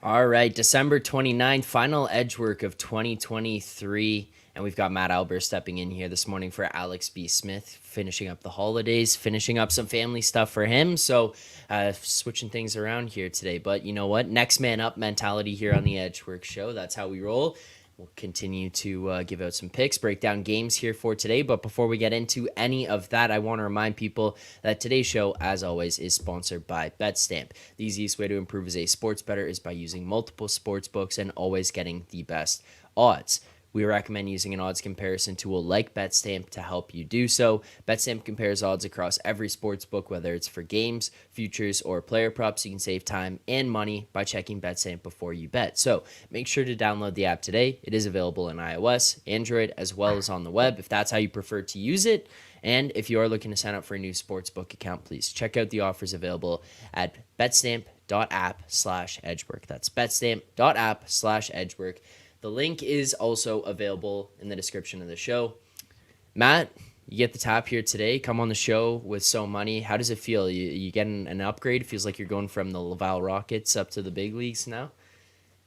All right, December 29th, final edge work of 2023. And we've got Matt Alber stepping in here this morning for Alex B. Smith, finishing up the holidays, finishing up some family stuff for him. So, switching things around here today. But you know what? Next man up mentality here on the Edge Work Show. That's how we roll. We'll continue to give out some picks, break down games here for today. But before we get into any of that, I want to remind people that today's show, as always, is sponsored by BetStamp. The easiest way to improve as a sports bettor is by using multiple sports books and always getting the best odds. We recommend using an odds comparison tool like BetStamp to help you do so. BetStamp compares odds across every sports book, whether it's for games, futures, or player props. You can save time and money by checking BetStamp before you bet. So make sure to download the app today. It is available in iOS, Android, as well as on the web if that's how you prefer to use it. And if you are looking to sign up for a new sportsbook account, please check out the offers available at betstamp.app/edgework. That's betstamp.app/edgework. The link is also available in the description of the show. Matt, you get the tap here today. Come on the show with so money. How does it feel? You getting an upgrade? It feels like you're going from the Laval Rockets up to the big leagues now.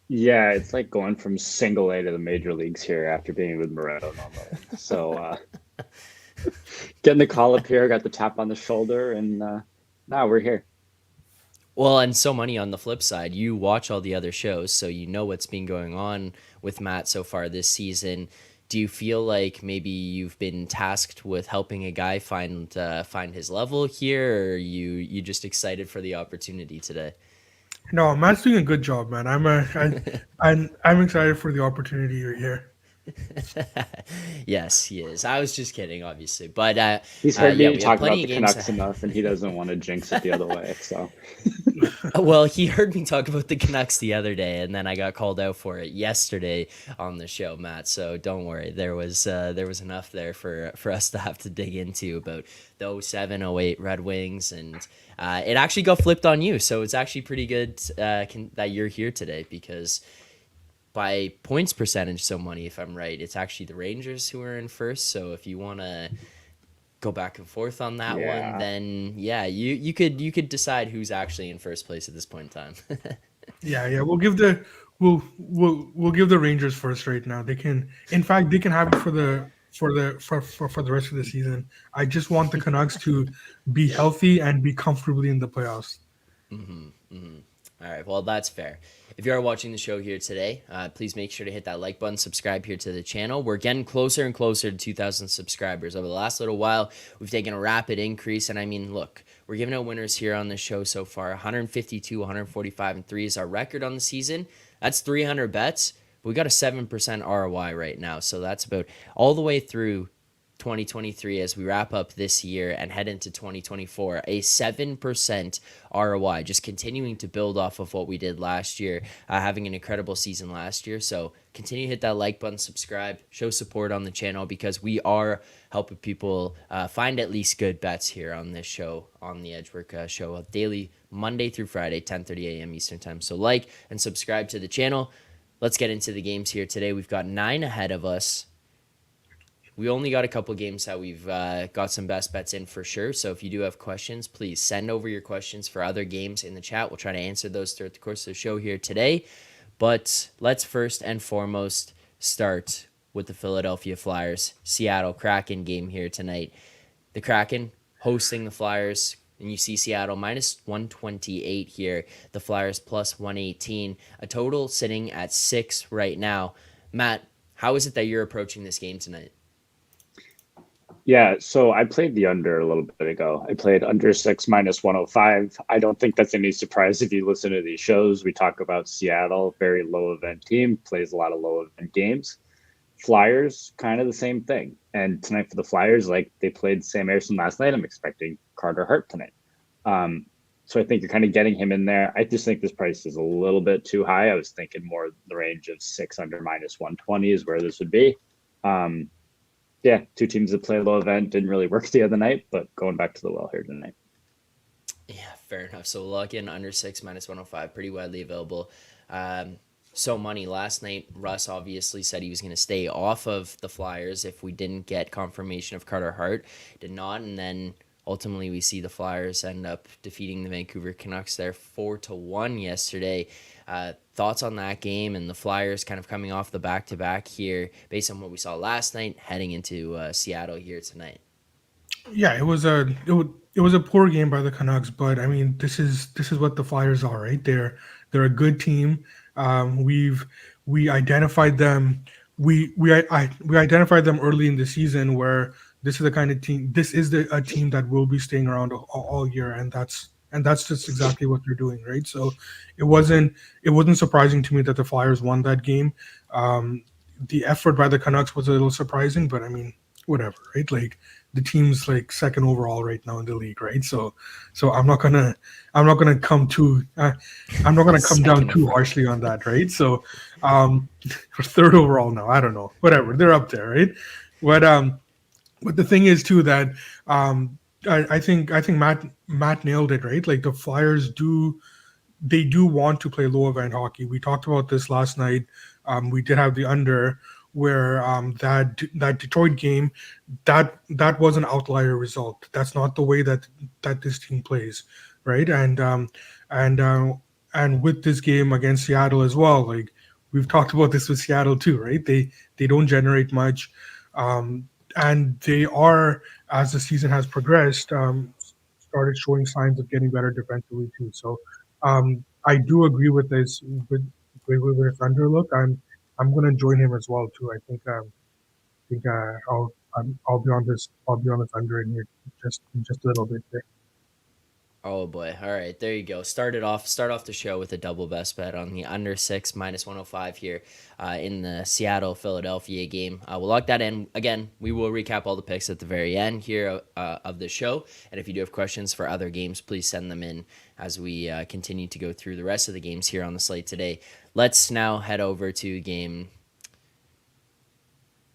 Yeah, it's like going from single A to the major leagues here after being with Moretto normally. So getting the call up here, got the tap on the shoulder, and now we're here. Well, and so money on the flip side. You watch all the other shows, so you know what's been going on with Matt so far this season. Do you feel like maybe you've been tasked with helping a guy find his level here, or you just excited for the opportunity today? No, Matt's doing a good job, man. I'm excited for the opportunity you're here. Yes, he is. I was just kidding, obviously, but He's heard yeah, me we have talk about plenty the of games Canucks ahead. enough, and he doesn't want to jinx it the other way. So Well, he heard me talk about the Canucks the other day, and then I got called out for it yesterday on the show, Matt. So don't worry, there was enough there for us to have to dig into about the '07, '08 Red Wings, and it actually got flipped on you. So it's actually pretty good that you're here today because by points percentage, so money, if I'm right, it's actually the Rangers who are in first. So if you want to go back and forth on that one, yeah, then yeah, you could decide who's actually in first place at this point in time. Yeah, we'll give the Rangers first right now. They can, in fact, they can have it for the rest of the season. I just want the Canucks to be healthy and be comfortably in the playoffs. All right, well, that's fair. If you are watching the show here today, please make sure to hit that like button, subscribe here to the channel. We're getting closer and closer to 2,000 subscribers. Over the last little while, we've taken a rapid increase. And I mean, look, we're giving out winners here on the show so far. 152, 145, and 3 is our record on the season. That's 300 bets. But we got a 7% ROI right now. So that's about all the way through 2023 as we wrap up this year and head into 2024, a 7% ROI, just continuing to build off of what we did last year, having an incredible season last year. So continue to hit that like button, subscribe, show support on the channel because we are helping people find at least good bets here on this show, on the Edgework show, daily Monday through Friday, 10:30 a.m. Eastern time. So like and subscribe to the channel. Let's get into the games here today. We've got 9 ahead of us. We only got a couple games that we've got some best bets in for sure. So if you do have questions, please send over your questions for other games in the chat. We'll try to answer those throughout the course of the show here today. But let's first and foremost start with the Philadelphia Flyers Seattle Kraken game here tonight. The Kraken hosting the Flyers, and you see Seattle minus 128 here. The Flyers plus 118. A total sitting at 6 right now. Matt, how is it that you're approaching this game tonight? yeah. So I played the under a little bit ago. I played under six minus 105. I don't think that's any surprise if you listen to these shows. We talk about Seattle, very low event team, plays a lot of low event games. Flyers, kind of the same thing. And tonight for the Flyers, like they played Sam Ersson last night, I'm expecting Carter Hart tonight. Um, so I think you're kind of getting him in there. I just think this price is a little bit too high. I was thinking more the range of six under minus 120 is where this would be. Um, yeah, two teams that play low event didn't really work the other night, but going back to the well here tonight. Yeah, fair enough. So lock in under 6 minus 105, pretty widely available. So money last night, Russ obviously said he was going to stay off of the Flyers if we didn't get confirmation of Carter Hart. Did not, and then ultimately we see the Flyers end up defeating the Vancouver Canucks there 4-1 yesterday. Thoughts on that game and the Flyers kind of coming off the back-to-back here based on what we saw last night, heading into Seattle here tonight? Yeah, it was a poor game by the Canucks, but I mean, this is what the Flyers are, right? They're a good team. We identified them. We identified them early in the season where this is the kind of team. This is a team that will be staying around all year, and that's just exactly what they're doing, right? So it wasn't surprising to me that the Flyers won that game. The effort by the Canucks was a little surprising, but I mean, whatever, right? Like the team's like second overall right now in the league, right? So I'm not gonna come too I'm not gonna come down Second too overall. harshly on that, right? So third overall now, I don't know, whatever, they're up there, right? But but the thing is too that I think Matt nailed it, right? Like the Flyers do want to play low event hockey. We talked about this last night. We did have the under where that Detroit game that was an outlier result. That's not the way that this team plays, right? And and with this game against Seattle as well, like we've talked about this with Seattle too, right? They don't generate much, and they are, as the season has progressed, started showing signs of getting better defensively too. So I do agree with this with his under look. I'm gonna join him as well too. I think I'll be on this under in here just a little bit there. Oh boy. All right. There you go. Start off the show with a double best bet on the under six minus 105 here in the Seattle Philadelphia game. We'll lock that in. Again, we will recap all the picks at the very end here of the show. And if you do have questions for other games, please send them in as we continue to go through the rest of the games here on the slate today. Let's now head over to game.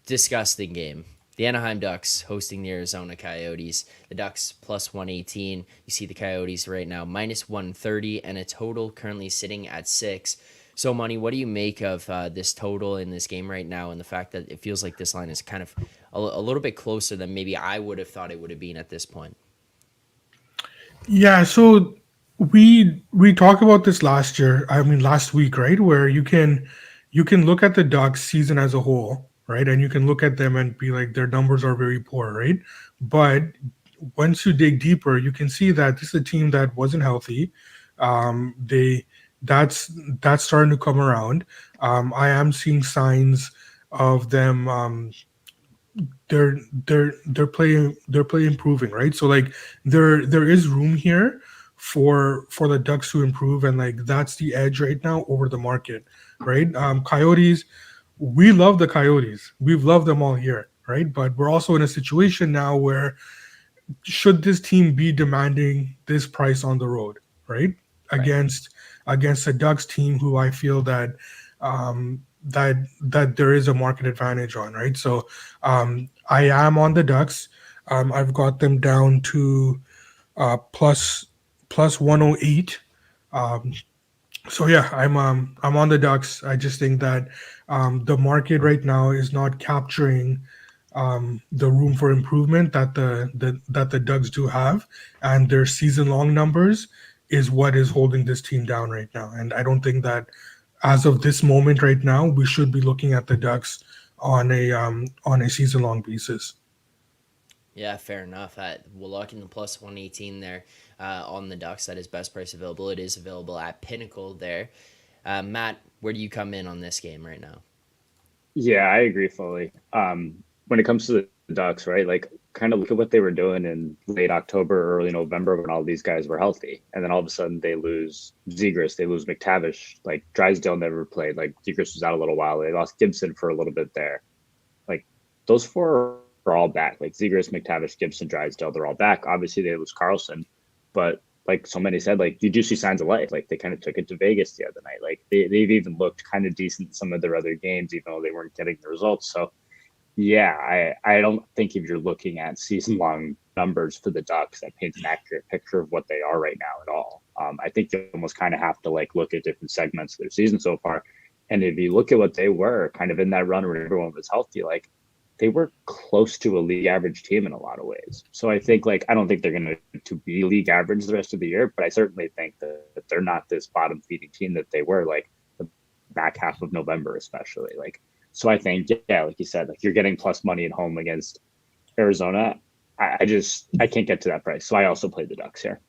Disgusting game. The Anaheim Ducks hosting the Arizona Coyotes. The Ducks plus 118. You see the Coyotes right now minus 130 and a total currently sitting at 6. So, Money, what do you make of this total in this game right now and the fact that it feels like this line is kind of a little bit closer than maybe I would have thought it would have been at this point? Yeah, so we talked about this last year. I mean, last week, right? Where you can look at the Ducks season as a whole, right? And you can look at them and be like, their numbers are very poor, right? But once you dig deeper, you can see that this is a team that wasn't healthy. They that's starting to come around. I am seeing signs of them. They're play improving, right? So like there is room here for the Ducks to improve, and like that's the edge right now over the market, right? Coyotes, we love the Coyotes. We've loved them all year, right? But we're also in a situation now where should this team be demanding this price on the road, right? Right. Against against a Ducks team who I feel that that there is a market advantage on, right? So I am on the Ducks. I've got them down to plus 108. Um, so yeah, I'm on the Ducks. I just think that the market right now is not capturing the room for improvement that the Ducks do have, and their season long numbers is what is holding this team down right now. And I don't think that as of this moment right now, we should be looking at the Ducks on a season long basis. Yeah, fair enough. We'll lock in the plus 118 there on the Ducks. That is best price available. It is available at Pinnacle there. Matt, where do you come in on this game right now? Yeah, I agree fully. When it comes to the Ducks, right? Like, kind of look at what they were doing in late October, early November when all these guys were healthy, and then all of a sudden they lose Zegras, they lose McTavish. Like Drysdale never played. Like Zegras was out a little while. They lost Gibson for a little bit there. Like those four are all back. Like Zegras, McTavish, Gibson, Drysdale, they're all back. Obviously they lose Carlson, but like so many said, like you do see signs of life. Like they kind of took it to Vegas the other night. Like they've even looked kind of decent in some of their other games, even though they weren't getting the results. So yeah, I don't think if you're looking at season long numbers for the Ducks, that paints an accurate picture of what they are right now at all. I think you almost kind of have to like look at different segments of their season so far. And if you look at what they were kind of in that run when everyone was healthy, like they were close to a league average team in a lot of ways. So I think I don't think they're going to be league average the rest of the year, but I certainly think that they're not this bottom feeding team that they were the back half of November, especially. So I think, yeah, like you said, you're getting plus money at home against Arizona. I can't get to that price. So I also played the Ducks here.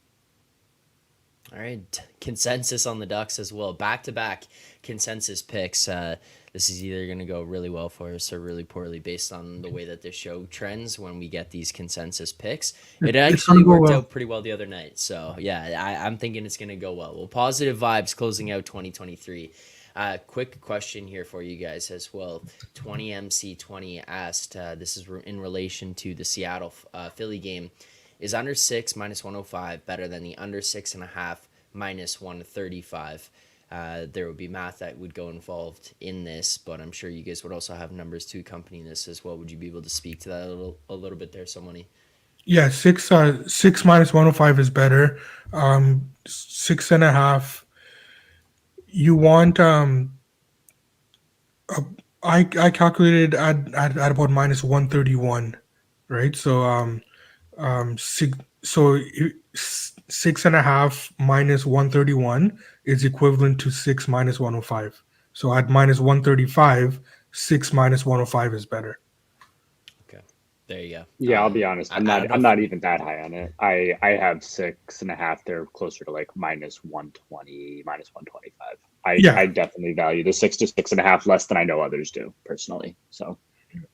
All right, consensus on the Ducks as well. Back-to-back consensus picks. This is either going to go really well for us or really poorly based on the way that this show trends when we get these consensus picks. It actually worked out pretty well the other night. So, yeah, I'm thinking it's going to go well. Well, positive vibes closing out 2023. Quick question here for you guys as well. 20MC20 asked, this is in relation to the Seattle Philly game. Is under 6 minus 105 better than the under 6.5 minus 135? There would be math that would go involved in this, but I'm sure you guys would also have numbers to accompany this as well. Would you be able to speak to that a little bit there, somebody? Yeah, 6 minus 105 is better. 6.5. You want I calculated at about minus 131, right? So six, so 6.5 minus 131 is equivalent to 6 minus 105. So at minus 135, 6 minus 105 is better. Okay, there you go. Yeah, I'll be honest. I'm not even that high on it. I have 6.5. They're closer to minus 120, minus 125. I definitely value the 6 to 6.5 less than I know others do personally. So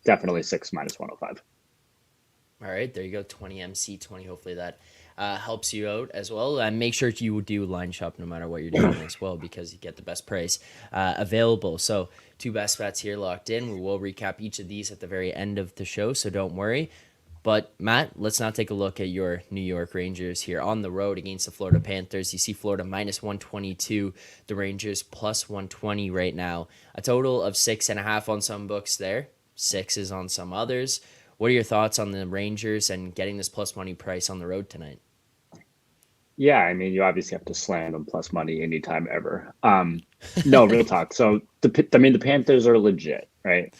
definitely 6 minus 105. All right, there you go. 20MC20. Hopefully that helps you out as well. And make sure you do line shop no matter what you're doing as well, because you get the best price available. So 2 best bets here locked in. We will recap each of these at the very end of the show, so don't worry. But Matt, let's now take a look at your New York Rangers here on the road against the Florida Panthers. You see Florida minus 122, the Rangers plus 120 right now. A total of 6.5 on some books there. 6 is on some others. What are your thoughts on the Rangers and getting this plus money price on the road tonight? Yeah, I mean, you obviously have to slam them plus money anytime ever. No, real talk. So the Panthers are legit, right?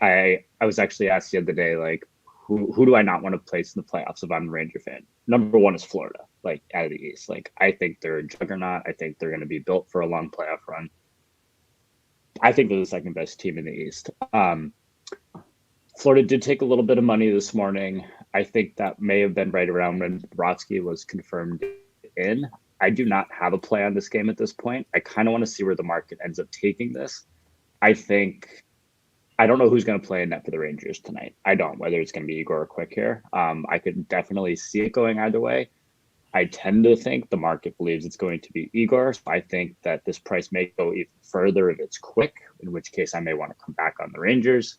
I was actually asked the other day, who do I not want to place in the playoffs if I'm a Ranger fan? Number 1 is Florida, out of the East. I think they're a juggernaut. I think they're going to be built for a long playoff run. I think they're the second best team in the East. Florida did take a little bit of money this morning. I think that may have been right around when Brodsky was confirmed in. I do not have a play on this game at this point. I kind of want to see where the market ends up taking this. I don't know who's going to play in net for the Rangers tonight. I don't, whether it's going to be Igor or Quick here. I could definitely see it going either way. I tend to think the market believes it's going to be Igor. So I think that this price may go even further if it's Quick, in which case I may want to come back on the Rangers.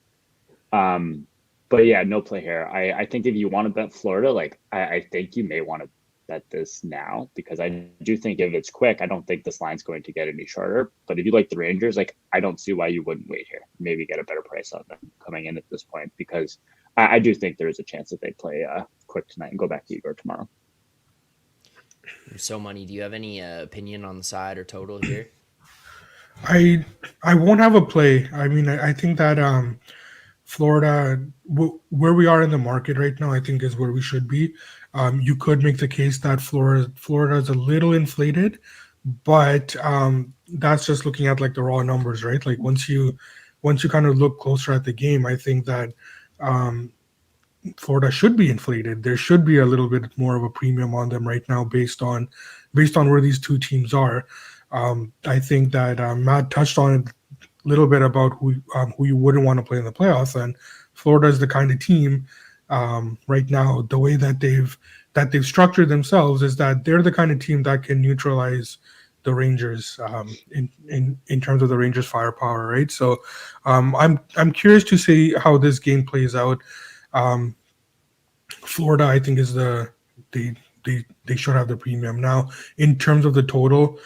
But yeah, no play here. I think if you want to bet Florida, I think you may want to bet this now, because I do think if it's Quick, I don't think this line's going to get any shorter. But if you like the Rangers, I don't see why you wouldn't wait here. Maybe get a better price on them coming in at this point, because I do think there is a chance that they play Quick tonight and go back to Igor tomorrow. So, Money, do you have any opinion on the side or total here? I won't have a play. I mean, I think that Florida, where we are in the market right now, I think is where we should be. You could make the case that Florida is a little inflated, but that's just looking at the raw numbers, right? Once you kind of look closer at the game, I think that Florida should be inflated. There should be a little bit more of a premium on them right now based on where these two teams are. I think that Matt touched on it a little bit about who you wouldn't want to play in the playoffs, and Florida is the kind of team right now. The way that they've structured themselves is that they're the kind of team that can neutralize the Rangers in terms of the Rangers' firepower, right? So I'm curious to see how this game plays out. Florida, I think, is they should have the premium. Now, in terms of the total,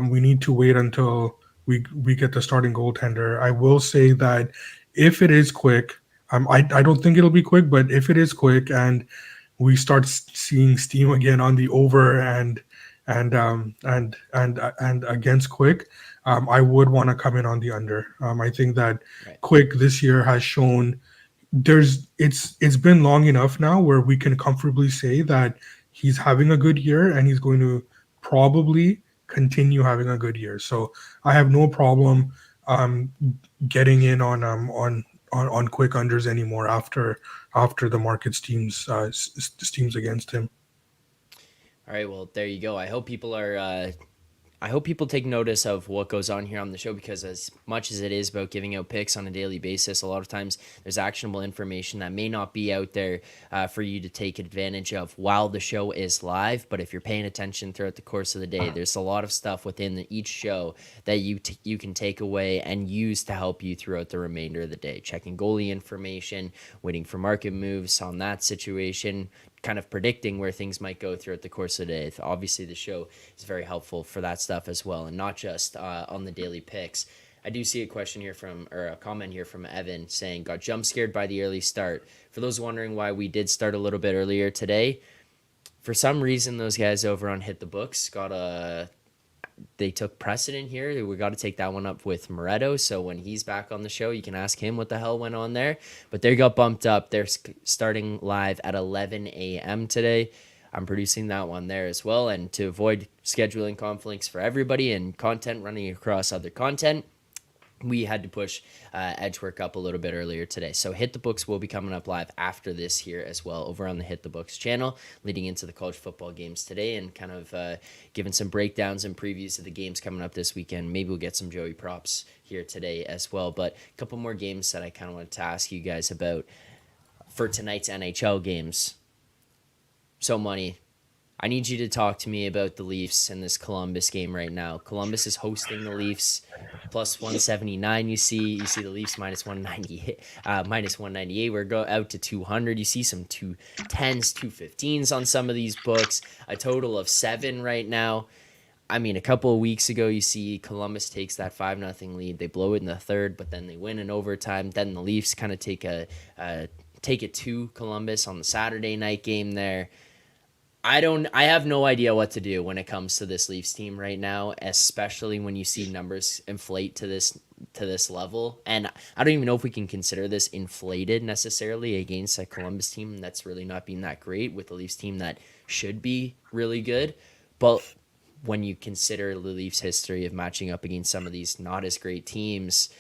we need to wait until we get the starting goaltender. I will say that if it is Quick, I don't think it'll be Quick, but if it is Quick and we start seeing steam again on the over and against Quick, I would want to come in on the under. I think that Quick this year has shown it's been long enough now where we can comfortably say that he's having a good year and he's going to probably continue having a good year. So I have no problem um, getting in on quick unders anymore after the market steams against him. All right, well, there you go. I hope people take notice of what goes on here on the show, because as much as it is about giving out picks on a daily basis, a lot of times there's actionable information that may not be out there for you to take advantage of while the show is live. But if you're paying attention throughout the course of the day, there's a lot of stuff within each show that you can take away and use to help you throughout the remainder of the day. Checking goalie information, waiting for market moves on that situation, kind of predicting where things might go throughout the course of the day. Obviously, the show is very helpful for that stuff as well, and not just on the daily picks. I do see a question here or a comment here from Evan saying, got jump scared by the early start. For those wondering why we did start a little bit earlier today, for some reason, those guys over on Hit the Books they took precedent here. We got to take that one up with Moretto. So when he's back on the show, you can ask him what the hell went on there. But they got bumped up. They're starting live at 11 a.m. today. I'm producing that one there as well. And to avoid scheduling conflicts for everybody and content running across other content, we had to push Edgework up a little bit earlier today. So Hit the Books will be coming up live after this here as well over on the Hit the Books channel, leading into the college football games today and kind of giving some breakdowns and previews of the games coming up this weekend. Maybe we'll get some Joey props here today as well. But a couple more games that I kind of wanted to ask you guys about for tonight's NHL games. So, Money, I need you to talk to me about the Leafs in this Columbus game right now. Columbus is hosting the Leafs, plus 179. You see the Leafs minus 198. Minus 198. We're go out to 200. You see some 210s, 215s on some of these books. A total of 7 right now. I mean, a couple of weeks ago, you see Columbus takes that 5-0 lead. They blow it in the third, but then they win in overtime. Then the Leafs kind of take it to Columbus on the Saturday night game there. I have no idea what to do when it comes to this Leafs team right now, especially when you see numbers inflate to this level. And I don't even know if we can consider this inflated necessarily against a Columbus team that's really not being that great, with a Leafs team that should be really good. But when you consider the Leafs' history of matching up against some of these not as great teams,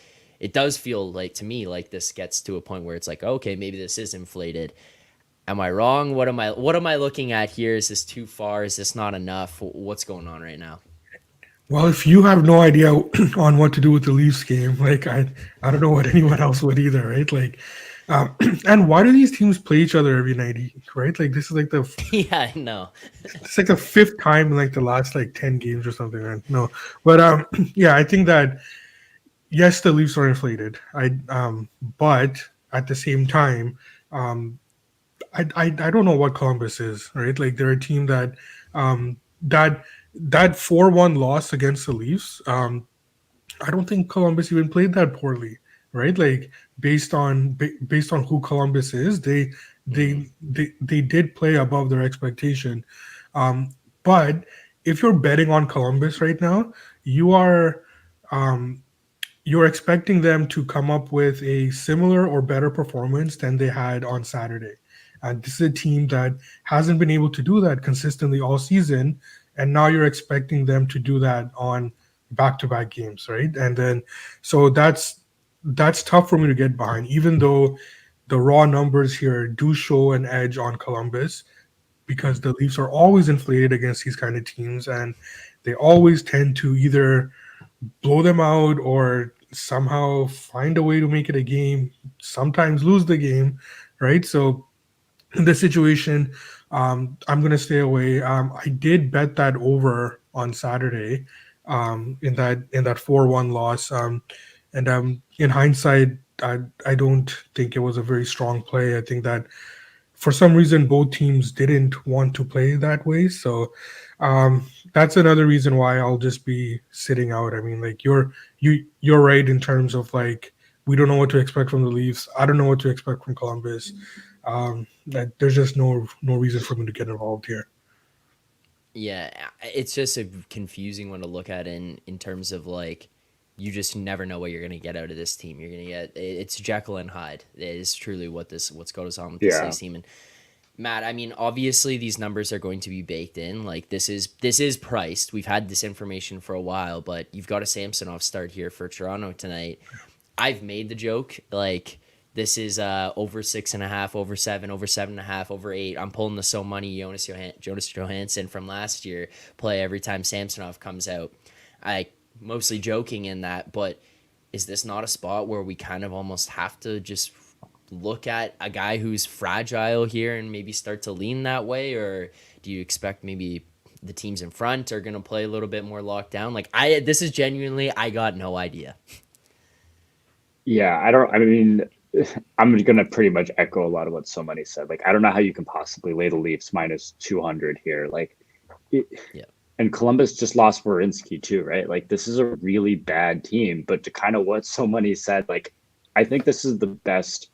it does feel like, to me, like this gets to a point where it's like, okay, maybe this is inflated. Am I wrong? What am I looking at here? Is this too far? Is this not enough? What's going on right now? Well, if you have no idea on what to do with the Leafs game, like I don't know what anyone else would either, right? Like, and why do these teams play each other every night, right? Like this is like yeah, I know. It's like the 5th time in like the last like 10 games or something, right? No, but yeah, I think that yes, the Leafs are inflated. But at the same time, I don't know what Columbus is, right? Like they're a team that that 4-1 loss against the Leafs. I don't think Columbus even played that poorly, right? Like based on who Columbus is, they did play above their expectation. But if you're betting on Columbus right now, you're expecting them to come up with a similar or better performance than they had on Saturday. And this is a team that hasn't been able to do that consistently all season. And now you're expecting them to do that on back-to-back games, right? And then, so that's tough for me to get behind, even though the raw numbers here do show an edge on Columbus, because the Leafs are always inflated against these kind of teams, and they always tend to either blow them out or somehow find a way to make it a game, sometimes lose the game, right? So in this situation, I'm going to stay away. I did bet that over on Saturday in that 4-1 loss. And in hindsight, I don't think it was a very strong play. I think that for some reason, both teams didn't want to play that way. So that's another reason why I'll just be sitting out. I mean, like you're right in terms of like, we don't know what to expect from the Leafs. I don't know what to expect from Columbus. That there's just no reason for me to get involved here. Yeah, it's just a confusing one to look at in terms of like you just never know what you're going to get out of this team. You're going to get it's Jekyll and Hyde. It is truly what's goes on with this Yeah. Leafs team. And Matt, I mean, obviously these numbers are going to be baked in. Like this is priced. We've had this information for a while, but you've got a Samsonov start here for Toronto tonight. I've made the joke like this is over 6.5, over 7, over 7.5, over 8. I'm pulling the so money Jonas Johansson from last year play every time Samsonov comes out. I mostly joking in that, but is this not a spot where we kind of almost have to just look at a guy who's fragile here and maybe start to lean that way? Or do you expect maybe the teams in front are going to play a little bit more locked down? Like this is genuinely, I got no idea. Yeah, I mean, I'm going to pretty much echo a lot of what so many said. Like, I don't know how you can possibly lay the Leafs minus 200 here. Like, Yeah. And Columbus just lost Werenski too, right? Like, this is a really bad team. But to kind of what so many said, like, I think this is the best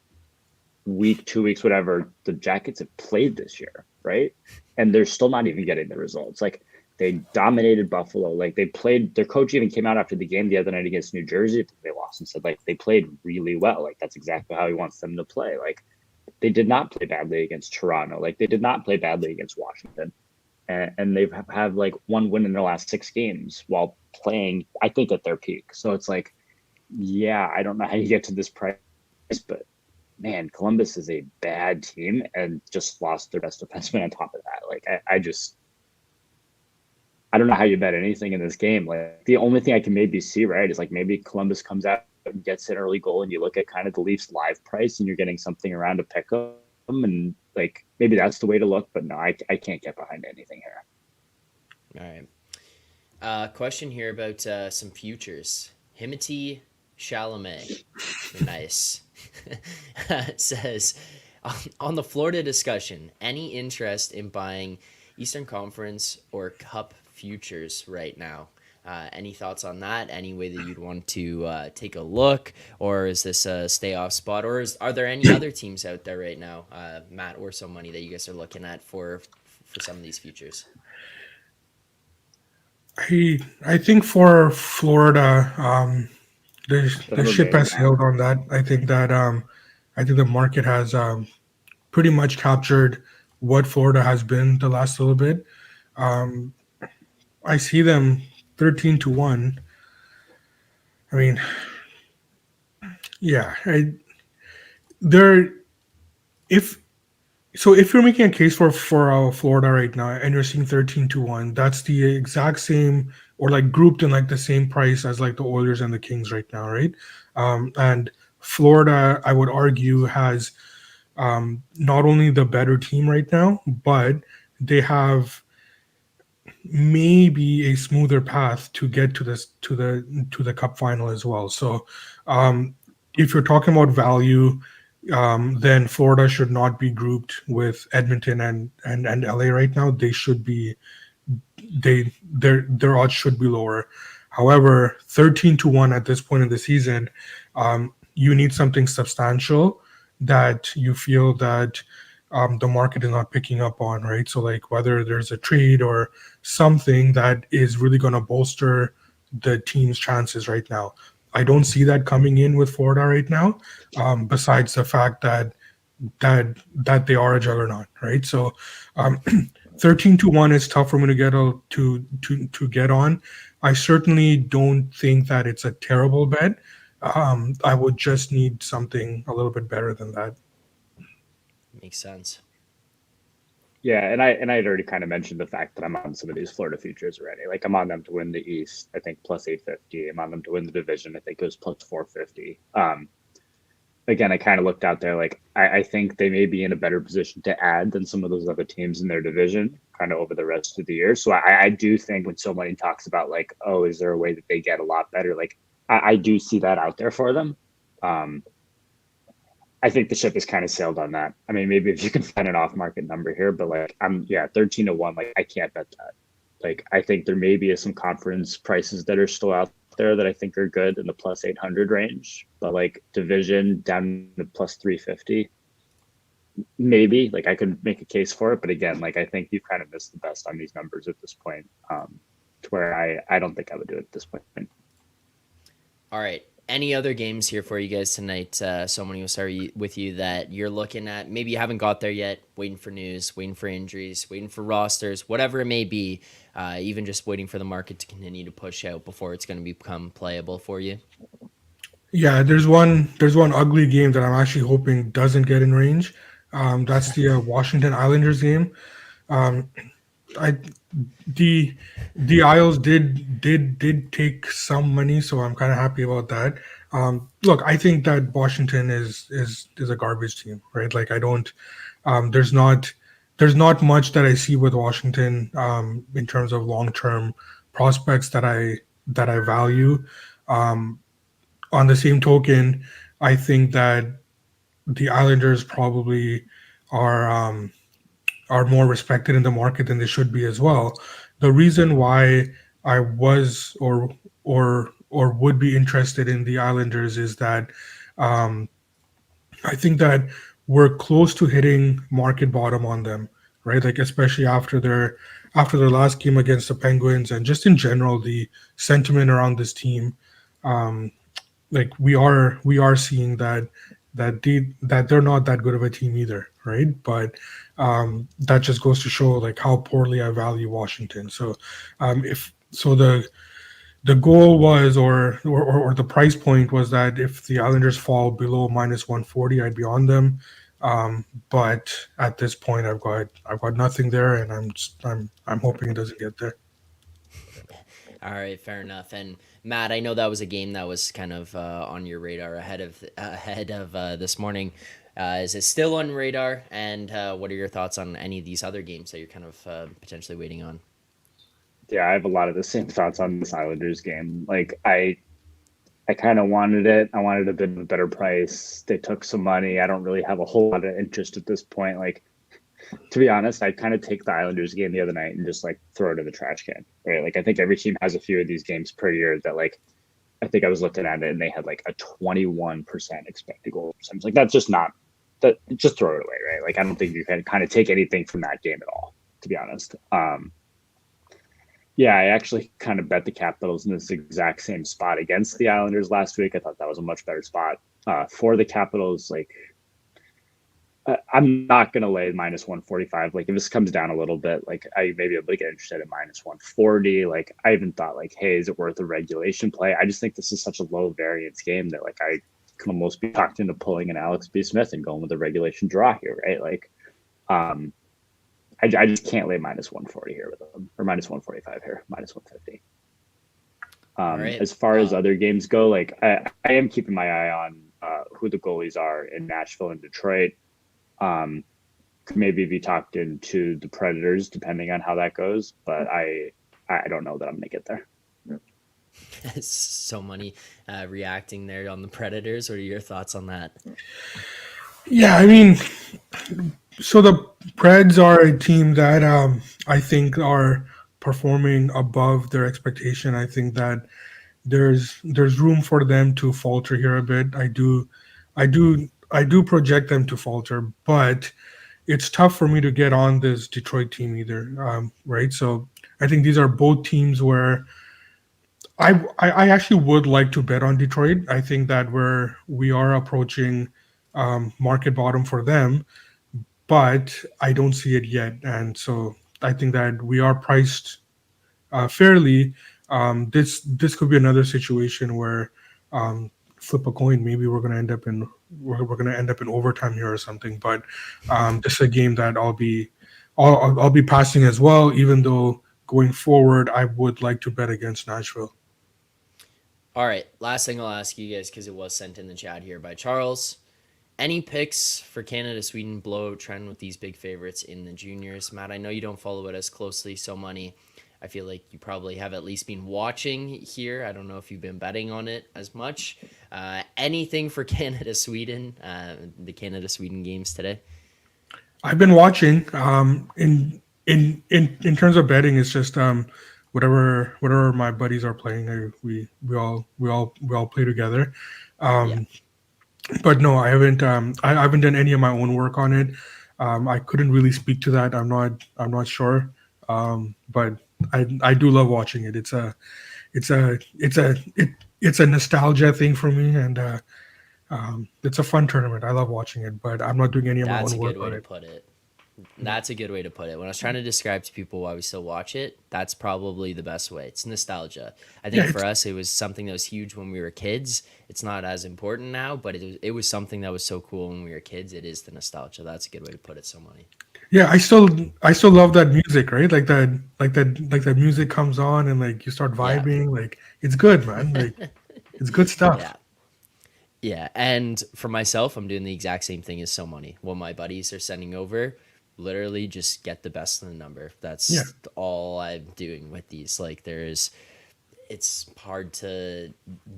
week, 2 weeks, whatever the Jackets have played this year, right? And they're still not even getting the results. Like, they dominated Buffalo. Like, they played, their coach even came out after the game the other night against New Jersey. They lost and said, like, they played really well. Like, that's exactly how he wants them to play. Like, they did not play badly against Toronto. Like, they did not play badly against Washington. And they've had like one win in their last 6 games while playing, I think, at their peak. So it's like, yeah, I don't know how you get to this price, but man, Columbus is a bad team and just lost their best defenseman on top of that. Like, I don't know how you bet anything in this game. Like, the only thing I can maybe see, right, is like maybe Columbus comes out and gets an early goal and you look at kind of the Leafs live price and you're getting something around a pick 'em, and like maybe that's the way to look, but no, I can't get behind anything here. All right. Question here about some futures. Himothy Chalamet. Nice. Says, on the Florida discussion, any interest in buying Eastern Conference or Cup futures right now? Any thoughts on that? Any way that you'd want to take a look, or is this a stay off spot, or are there any other teams out there right now, Matt, or some money that you guys are looking at for some of these futures? I think for Florida, the ship has sailed on that. I think the market has pretty much captured what Florida has been the last little bit. I see them 13-1. I mean, yeah, they're if if you're making a case for Florida right now and you're seeing 13-1, that's the exact same or like grouped in like the same price as like the Oilers and the Kings right now, right? And Florida, I would argue, has not only the better team right now, but they have maybe a smoother path to get to the cup final as well. So if you're talking about value, then Florida should not be grouped with Edmonton and LA right now. They should be their odds should be lower. However, 13-1 at this point in the season, you need something substantial that you feel that the market is not picking up on, right? So like whether there's a trade or something that is really going to bolster the team's chances right now. I don't see that coming in with Florida right now, besides the fact that they are a juggernaut, right? So 13-1 is tough for me to get to get on. I certainly don't think that it's a terrible bet. I would just need something a little bit better than that. Makes sense. Yeah, and I'd already kind of mentioned the fact that I'm on some of these Florida futures already. Like, I'm on them to win the East, I think plus 850. I'm on them to win the division, I think it was plus 450. Again, I kind of looked out there, like I think they may be in a better position to add than some of those other teams in their division kind of over the rest of the year. So I do think when somebody talks about like, oh, is there a way that they get a lot better? Like, I do see that out there for them. I think the ship has kind of sailed on that. I mean, maybe if you can find an off-market number here, but like 13-1, like I can't bet that. Like, I think there may be some conference prices that are still out there that I think are good in the plus 800 range, but like division down to plus 350, maybe. Like, I could make a case for it, but again, like I think you've kind of missed the best on these numbers at this point, to where I don't think I would do it at this point. All right. Any other games here for you guys tonight? So many will start with you that you're looking at. Maybe you haven't got there yet, waiting for news, waiting for injuries, waiting for rosters, whatever it may be, even just waiting for the market to continue to push out before it's going to become playable for you. Yeah, there's one ugly game that I'm actually hoping doesn't get in range. That's the Washington Islanders game. Um, I the the Isles did take some money, so I'm kind of happy about that. Look, I think that Washington is a garbage team, right? Like I don't there's not much that I see with Washington in terms of long term prospects that I value. Um, on the same token, I think that the Islanders probably are. Are more respected in the market than they should be as well. The reason why I was or would be interested in the Islanders is that um, I think that we're close to hitting market bottom on them, right? Like especially after their last game against the Penguins and just in general the sentiment around this team. Um, like we are seeing that they're not that good of a team either, right? But that just goes to show like how poorly I value Washington. So if so the goal was or the price point was that if the Islanders fall below minus 140, I'd be on them. But at this point, I've got nothing there, and I'm hoping it doesn't get there. All right, fair enough. And Matt, I know that was a game that was kind of on your radar ahead of this morning. Is it still on radar? And what are your thoughts on any of these other games that you're kind of potentially waiting on? Yeah, I have a lot of the same thoughts on this Islanders game. Like I kind of wanted it. I wanted a bit of a better price. They took some money. I don't really have a whole lot of interest at this point. Like to be honest, I kind of take the Islanders game the other night and just like throw it in the trash can. Right. Like I think every team has a few of these games per year that like I think I was looking at it and they had like a 21% expected goal percentage. Like that's just not that just throw it away, right? Like I don't think you can kind of take anything from that game at all, to be honest. Yeah, I actually kind of bet the Capitals in this exact same spot against the Islanders last week. I thought that was a much better spot for the Capitals. Like, I'm not going to lay minus 145. Like, if this comes down a little bit, like, I may be able to get interested in minus 140. Like, I even thought, like, hey, is it worth a regulation play? I just think this is such a low variance game that, like, I can almost be talked into pulling an Alex B. Smith and going with a regulation draw here, right? Like, um, I just can't lay minus 140 here with them, or minus 145 here, minus 150. All right. As far as other games go, like I am keeping my eye on who the goalies are in Nashville and Detroit. Could maybe be talked into the Predators depending on how that goes, but I don't know that I'm gonna get there. So many reacting there on the Predators. What are your thoughts on that? Yeah, I mean, so the Preds are a team that I think are performing above their expectation. I think that there's room for them to falter here a bit. I do project them to falter, but it's tough for me to get on this Detroit team either, right? So I think these are both teams where I actually would like to bet on Detroit. I think that we are approaching market bottom for them, but I don't see it yet, and so I think that we are priced fairly. This could be another situation where flip a coin. Maybe we're going to end up in overtime here or something. But this is a game that I'll be passing as well. Even though going forward, I would like to bet against Nashville. All right. Last thing I'll ask you guys, because it was sent in the chat here by Charles. Any picks for Canada Sweden blowout trend with these big favorites in the juniors? Matt, I know you don't follow it as closely, so many. I feel like you probably have at least been watching here. I don't know if you've been betting on it as much. Anything for Canada Sweden, the Canada Sweden games today? I've been watching. In terms of betting, it's just whatever my buddies are playing. We all play together. Yeah. But no, I haven't done any of my own work on it. I couldn't really speak to that. I'm not sure. But I do love watching it. It's a it's a nostalgia thing for me, and it's a fun tournament. I love watching it, but I'm not doing any of my That's own a work good way on to it. put it. That's a good way to put it. When I was trying to describe to people why we still watch it, that's probably the best way. It's nostalgia. I Yeah, think for it's, us, it was something that was huge when we were kids. It's not as important now, but it was something that was so cool when we were kids. It is the nostalgia. That's a good way to put it, so money. yeah. I still love that music, right? Like that music comes on and like you start Yeah. vibing. Like it's good, man. Like it's good stuff. Yeah. Yeah, and for myself, I'm doing the exact same thing as So Money. What my buddies are sending over, literally just get the best in the number. Yeah, That's all I'm doing with these. Like, it's hard to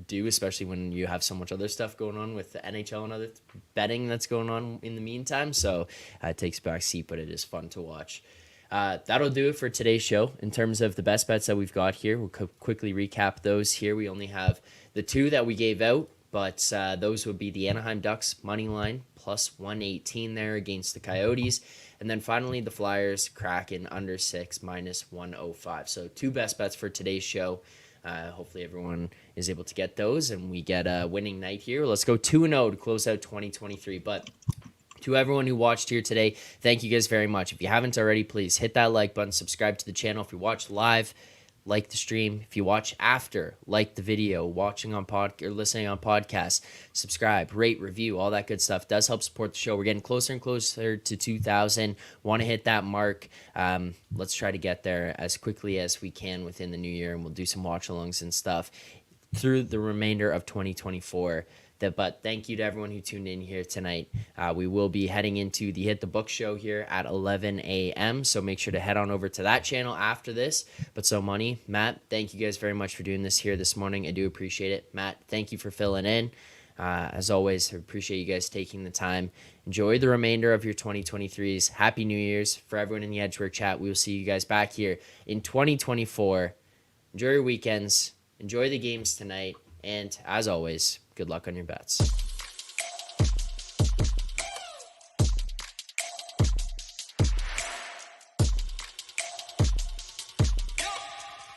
do, especially when you have so much other stuff going on with the NHL and other betting that's going on in the meantime. So it takes a back seat, but it is fun to watch. That'll do it for today's show. In terms of the best bets that we've got here, we'll quickly recap those here. We only have the two that we gave out, but those would be the Anaheim Ducks money line plus 118 there against the Coyotes. And then finally the Flyers Kraken under 6 minus 105. So two best bets for today's show. Hopefully everyone is able to get those and we get a winning night here. Let's go 2-0 to close out 2023. But to everyone who watched here today, thank you guys very much. If you haven't already, please hit that like button, subscribe to the channel. If you watch live, like the stream. If you watch after, like the video, watching on or listening on podcasts, subscribe, rate, review, all that good stuff does help support the show. We're getting closer and closer to 2,000. Want to hit that mark. Let's try to get there as quickly as we can within the new year, and we'll do some watch-alongs and stuff through the remainder of 2024. But thank you to everyone who tuned in here tonight. We will be heading into the Hit the Book show here at 11 a.m. So make sure to head on over to that channel after this. But So Money, Matt, thank you guys very much for doing this here this morning. I do appreciate it. Matt, thank you for filling in. As always, I appreciate you guys taking the time. Enjoy the remainder of your 2023s. Happy New Year's. For everyone in the Edgework chat, we will see you guys back here in 2024. Enjoy your weekends. Enjoy the games tonight. And as always, good luck on your bets.